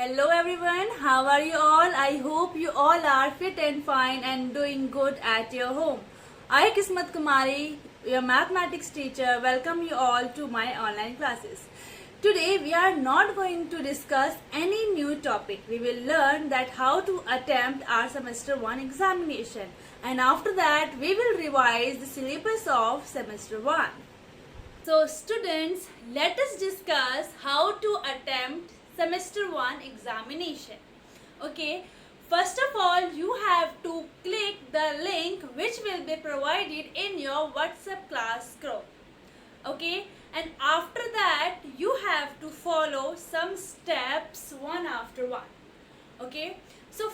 Hello everyone, how are you all? I hope you all are fit and fine and doing good at your home. I, Kismat Kumari, your mathematics teacher, welcome you all to my online classes. Today we are not going to discuss any new topic. We will learn that how to attempt our semester 1 examination, and after that we will revise the syllabus of semester 1. So students, let us discuss how to attempt semester 1 examination. Okay, first of all you have to click the link which will be provided in your WhatsApp class group. Okay, and after that you have to follow some steps one after one. Okay, so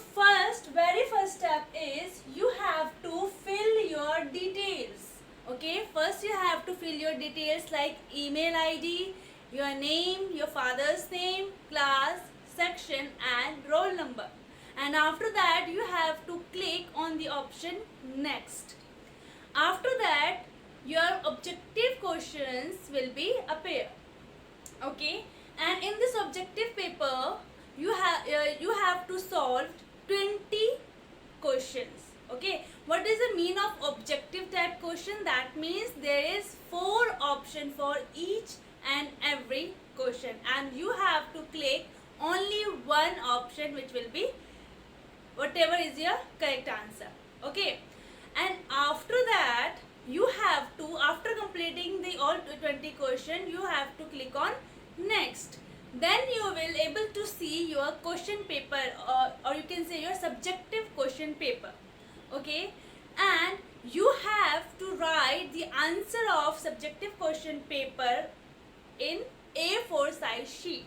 very first step is you have to fill your details. Okay, first you have to fill your details like email ID, your name, your father's name, class, section and roll number. And after that you have to click on the option next. After that your objective questions will be appear. Okay, and in this objective paper you have to solve 20 questions. Okay, what is the mean of objective type question? That means there is 4 options for each and every question, and you have to click only one option which will be whatever is your correct answer. Okay, and after that you have to, after completing the all 20 question, you have to click on next. Then you will able to see your question paper, or you can say your subjective question paper. Okay, and you have to write the answer of subjective question paper in A4 size sheet.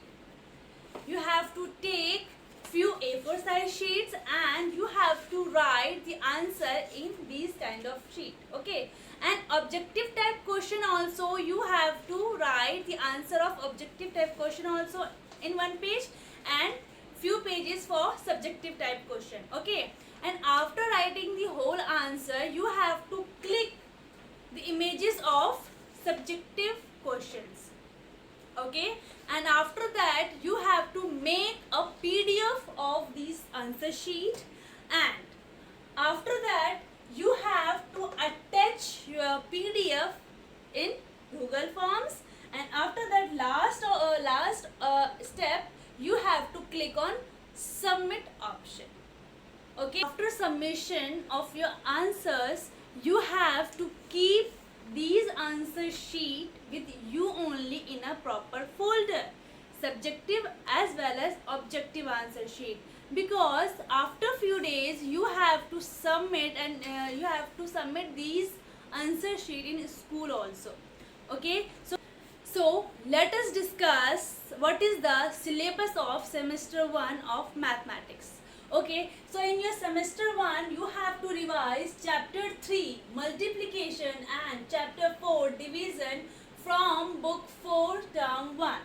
You have to take few A4 size sheets and you have to write the answer in these kind of sheet. Okay, and objective type question also you have to write the answer of objective type question also in one page and few pages for subjective type question. Okay, and after writing the whole answer you have to click the images of subjective questions. Okay, and after that you have to make a PDF of this answer sheet, and after that you have to attach your PDF in Google Forms, and after that last step you have to click on submit option. Okay, after submission of your answers you have to keep these answer sheet with you only in a proper folder, subjective as well as objective answer sheet, because after few days you have to submit, and you have to submit these answer sheet in school also. Okay, so let us discuss what is the syllabus of semester 1 of mathematics. Okay, so in your semester 1 you have to revise chapter 3 multiplication and chapter 4 division from book 4 term 1.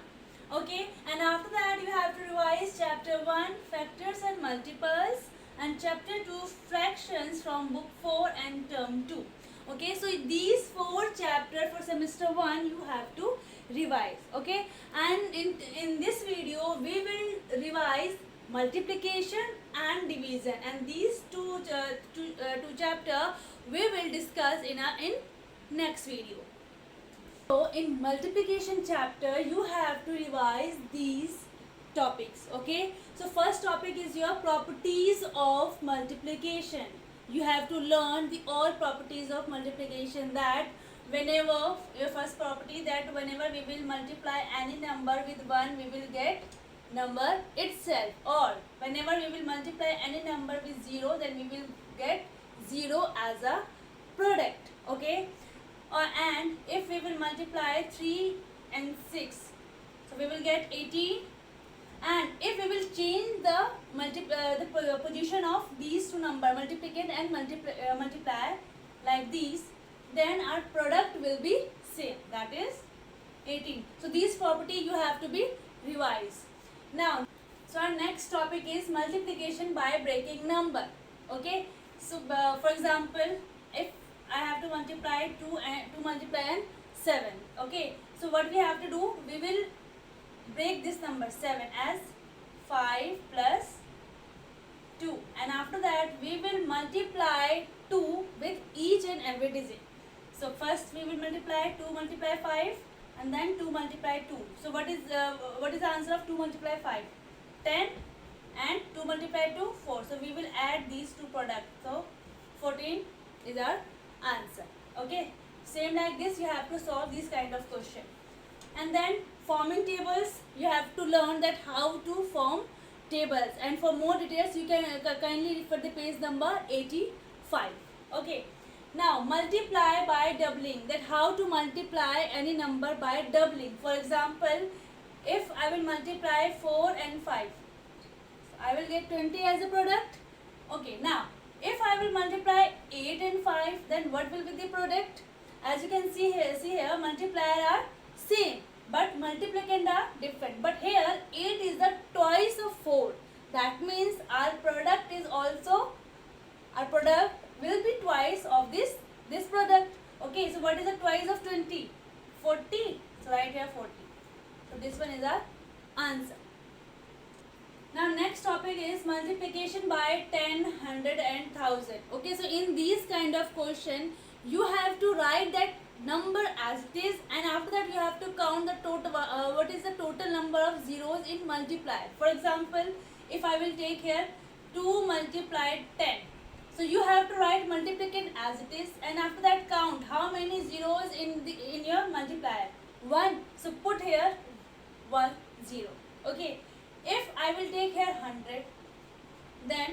Okay, and after that you have to revise chapter 1 factors and multiples and chapter 2 fractions from book 4 and term 2. Okay, so these 4 chapters for semester 1 you have to revise. Okay, and in this video we will revise multiplication and division, and these two chapter we will discuss in next video. So in multiplication chapter you have to revise these topics. Okay, so first topic is your properties of multiplication. You have to learn the all properties of multiplication, that whenever your first property, that whenever we will multiply any number with 1 we will get number itself, or whenever we will multiply any number with 0 then we will get 0 as a product. Okay, and if we will multiply 3 and 6 so we will get 18, and if we will change the position of these two number, multiplicate and multiply like these, then our product will be same, that is 18. So these property you have to be revised. Now, so our next topic is multiplication by breaking number. Okay, so for example, if I have to multiply 2 and 7. Okay, so what we have to do, we will break this number 7 as 5, multiply 2 with each and every digit. So first we will multiply 2 multiply 5 and then 2 multiply 2. So what is the answer of 2 multiply 5? 10, and 2 multiply 2 4. So we will add these two products. So 14 is our answer. Okay. Same like this you have to solve this kind of question. And then forming tables, you have to learn that how to form tables, and for more details you can kindly refer the page number 85. Okay. Now multiply by doubling, that how to multiply any number by doubling. For example, if I will multiply 4 and 5, I will get 20 as a product. Okay, now if I will multiply 8 and 5, then what will be the product? As you can see here multiplier are same but multiplicand are different. But here 8 is the twice of 4. That means our product will be twice of this product. Okay, so what is the twice of 20? 40. So right here 40. So this one is our answer. Now next topic is multiplication by 10, 100 and 1000. Okay, so in these kind of question you have to write that number as it is, and after that you have to count the total, what is the total number of zeros in multiplier. For example, if I will take here 2 multiplied 10. So you have to write multiplicand as it is, and after that count how many zeros in your multiplier. 1. So put here 1 0. Okay. If I will take here 100, then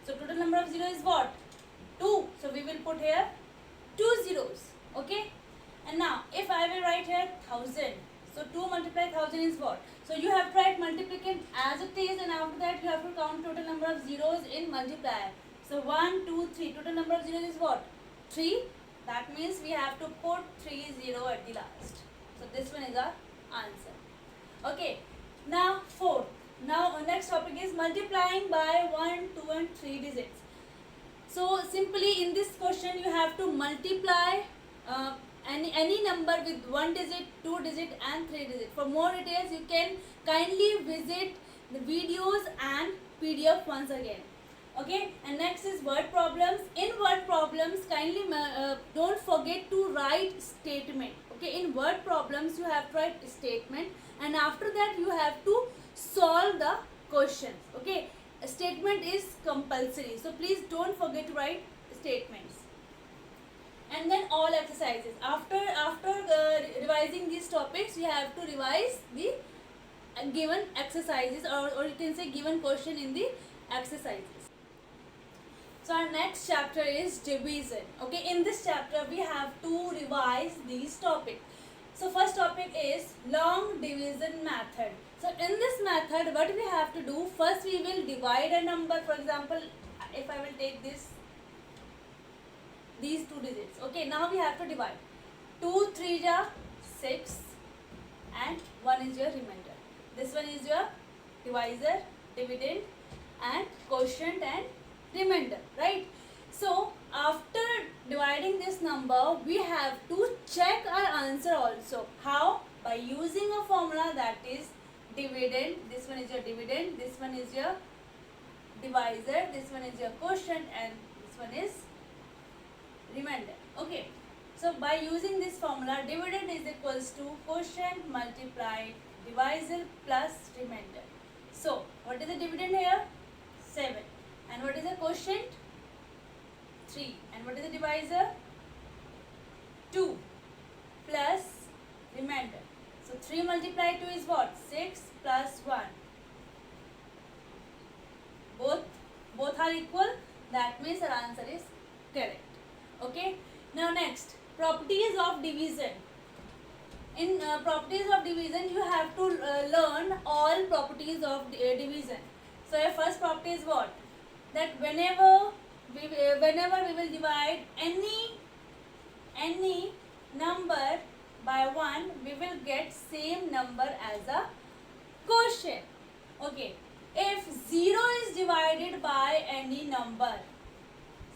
so total number of zeros is what? 2. So we will put here 2 zeros. Okay. And now if I will write here 1000, so 2 multiply 1000 is what? So you have to write multiplicand as it is, and after that you have to count total number of zeros in multiplier. So 1, 2, 3. Total number of zeros is what? 3. That means we have to put 3 0 at the last. So this one is our answer. Okay. Now 4. Now next topic is multiplying by 1, 2 and 3 digits. So simply in this question you have to multiply any number with 1 digit, 2 digit and 3 digit. For more details you can kindly visit the videos and PDF once again. Okay, and next is word problems. In word problems kindly don't forget to write statement. Okay, in word problems you have to write statement, and after that you have to solve the questions. Okay, a statement is compulsory, so please don't forget to write statements. And then all exercises. After revising these topics, you have to revise the given exercises, or you can say given question in the exercises. So our next chapter is division. Okay, in this chapter we have to revise these topics. So first topic is long division method. So in this method what we have to do, first we will divide a number. For example, if I will take these two digits. Okay, now we have to divide. 2 3 ja 6 and 1 is your remainder. This one is your divisor, dividend and quotient and remainder, right? So after dividing this number we have to check our answer also. How? By using a formula, that is dividend. This one is your dividend, this one is your divisor, this one is your quotient and this one is remainder. Okay, so by using this formula, dividend is equals to quotient multiplied divisor plus remainder. So what is the dividend here? 7. And what is the quotient? 3. And what is the divisor? 2 plus remainder. So 3 multiplied 2 is what? 6 plus 1. Both are equal. That means our answer is correct. Okay. Now next, properties of division. In properties of division, you have to learn all properties of division. So your first property is what? That whenever we will divide any number by 1, we will get same number as a quotient. Okay. If 0 is divided by any number,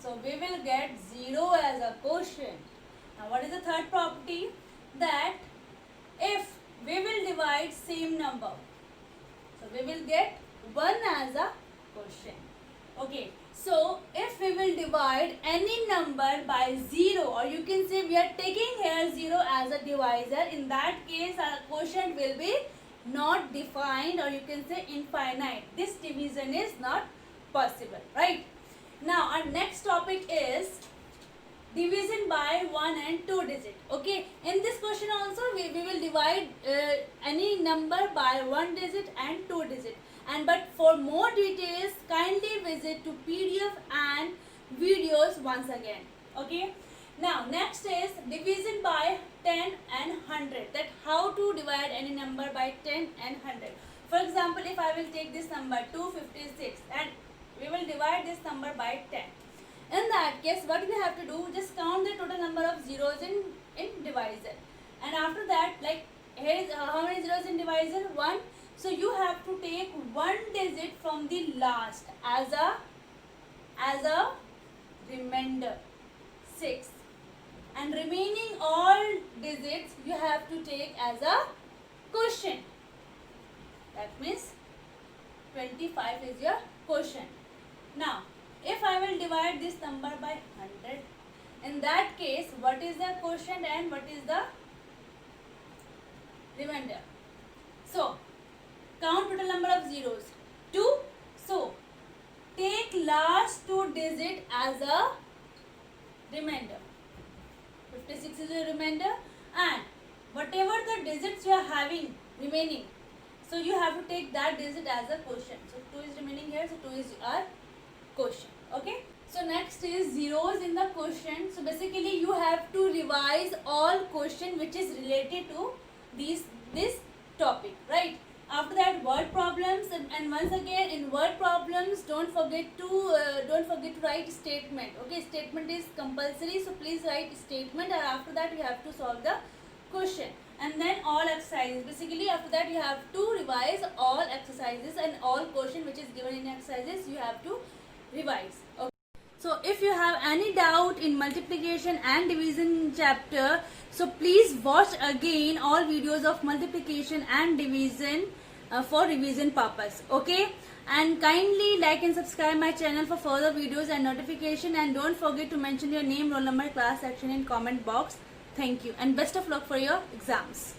so we will get 0 as a quotient. Now what is the third property? That if we will divide same number, so we will get 1 as a quotient. Okay, so if we will divide divide any number by 0, or you can say we are taking here 0 as a divisor, in that case our quotient will be not defined, or you can say infinite. This division is not possible, right? Now our next topic is division by 1 and 2 digit. Okay, in this question also we will divide any number by 1 digit and 2 digit. And but for more details, kindly visit to PDF and videos once again. Okay, now next is division by 10 and 100, that how to divide any number by 10 and 100. For example, if I will take this number 256 and we will divide this number by 10. In that case, what we have to do, just count the total number of zeros in divisor, and after that, like here is how many zeros in divisor? 1. So you have to take one digit from the last as a remainder, 6, and remaining all digits you have to take as a quotient. That means 25 is your quotient. Now if I will divide this number by 100, in that case what is the quotient and what is the remainder? So count total number of zeros, 2. So take last 2 digit as a remainder. 56 is a remainder, and whatever the digits you are having remaining, so you have to take that digit as a quotient. So 2 is remaining here, so 2 is our quotient. Okay, so next is zeros in the quotient. So basically you have to revise all quotient which is related to this topic, right? After that, word problems, and once again in word problems don't forget to write statement. Okay, statement is compulsory, so please write statement, and after that you have to solve the question. And then all exercises, basically after that you have to revise all exercises, and all question which is given in exercises you have to revise. Okay. So if you have any doubt in multiplication and division chapter, so please watch again all videos of multiplication and division for revision purpose. Okay, and kindly like and subscribe my channel for further videos and notification, and don't forget to mention your name, roll number, class section in comment box. Thank you, and best of luck for your exams.